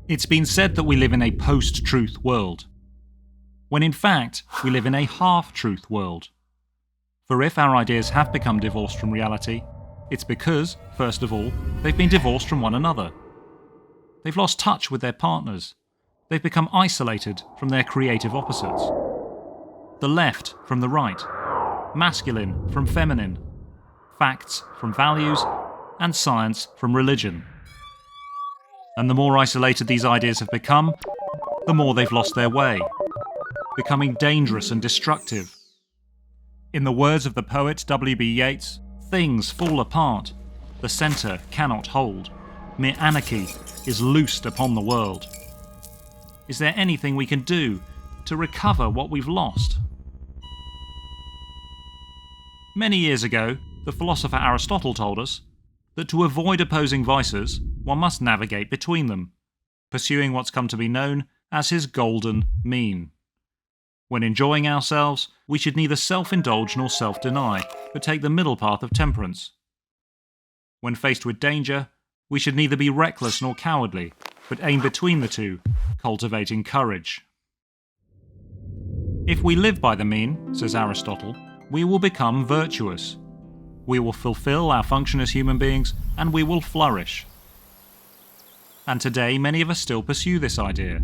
It's been said that we live in a post-truth world, when in fact we live in a half-truth world. For if our ideas have become divorced from reality, it's because, first of all, they've been divorced from one another. They've lost touch with their partners. They've become isolated from their creative opposites. The left from the right, masculine from feminine, facts from values, and science from religion. And the more isolated these ideas have become, the more they've lost their way, becoming dangerous and destructive. In the words of the poet W.B. Yeats, things fall apart, the centre cannot hold, mere anarchy is loosed upon the world. Is there anything we can do to recover what we've lost? Many years ago, the philosopher Aristotle told us that to avoid opposing vices, one must navigate between them, pursuing what's come to be known as his golden mean. When enjoying ourselves, we should neither self-indulge nor self-deny, but take the middle path of temperance. When faced with danger, we should neither be reckless nor cowardly, but aim between the two, cultivating courage. If we live by the mean, says Aristotle, we will become virtuous. We will fulfill our function as human beings, and we will flourish. And today, many of us still pursue this idea.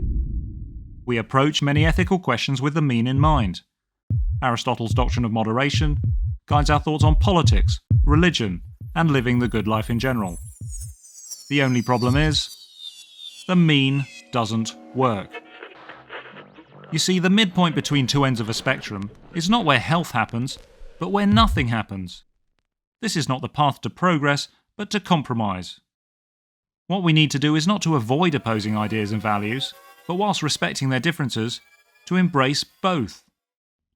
We approach many ethical questions with the mean in mind. Aristotle's doctrine of moderation guides our thoughts on politics, religion, and living the good life in general. The only problem is, the mean doesn't work. You see, the midpoint between two ends of a spectrum is not where health happens, but where nothing happens. This is not the path to progress, but to compromise. What we need to do is not to avoid opposing ideas and values, but whilst respecting their differences, to embrace both,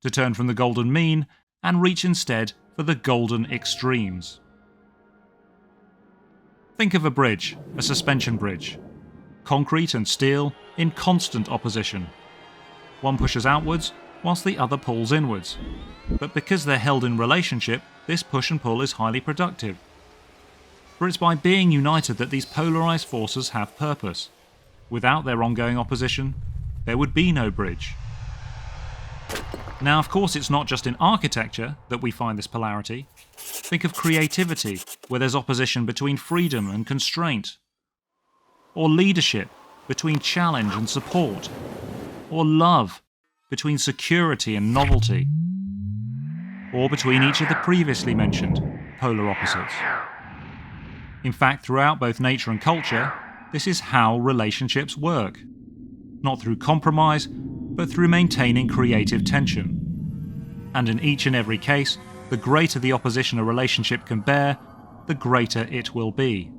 to turn from the golden mean and reach instead for the golden extremes. Think of a bridge, a suspension bridge. Concrete and steel in constant opposition. One pushes outwards, whilst the other pulls inwards. But because they're held in relationship, this push and pull is highly productive. For it's by being united that these polarised forces have purpose. Without their ongoing opposition, there would be no bridge. Now, of course, it's not just in architecture that we find this polarity. Think of creativity, where there's opposition between freedom and constraint. Or leadership, between challenge and support. Or love, between security and novelty. Or between each of the previously mentioned polar opposites. In fact, throughout both nature and culture, this is how relationships work. Not through compromise, but through maintaining creative tension. And in each and every case, the greater the opposition a relationship can bear, the greater it will be.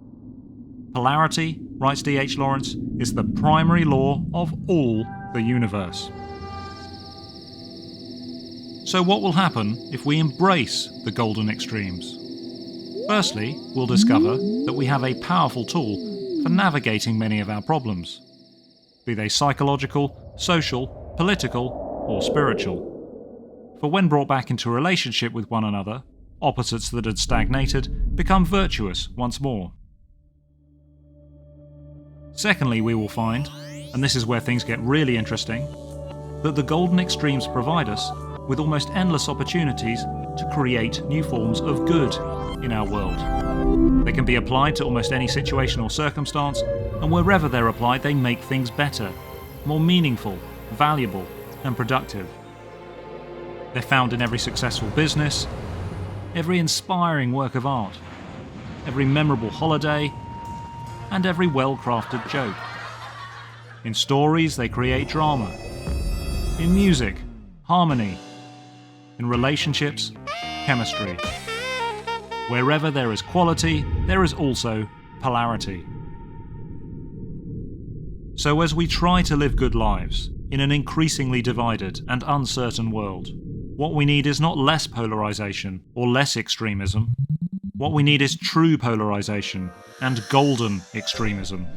Polarity, writes D.H. Lawrence, is the primary law of all the universe. So what will happen if we embrace the golden extremes? Firstly, we'll discover that we have a powerful tool for navigating many of our problems, be they psychological, social, political, or spiritual. For when brought back into relationship with one another, opposites that had stagnated become virtuous once more. Secondly, we will find, and this is where things get really interesting, that the golden extremes provide us with almost endless opportunities to create new forms of good in our world. They can be applied to almost any situation or circumstance, and wherever they're applied, they make things better, more meaningful, valuable, and productive. They're found in every successful business, every inspiring work of art, every memorable holiday, and every well-crafted joke. In stories, they create drama. In music, harmony. In relationships, chemistry. Wherever there is quality, there is also polarity. So as we try to live good lives in an increasingly divided and uncertain world, what we need is not less polarization or less extremism. What we need is true polarization and golden extremism.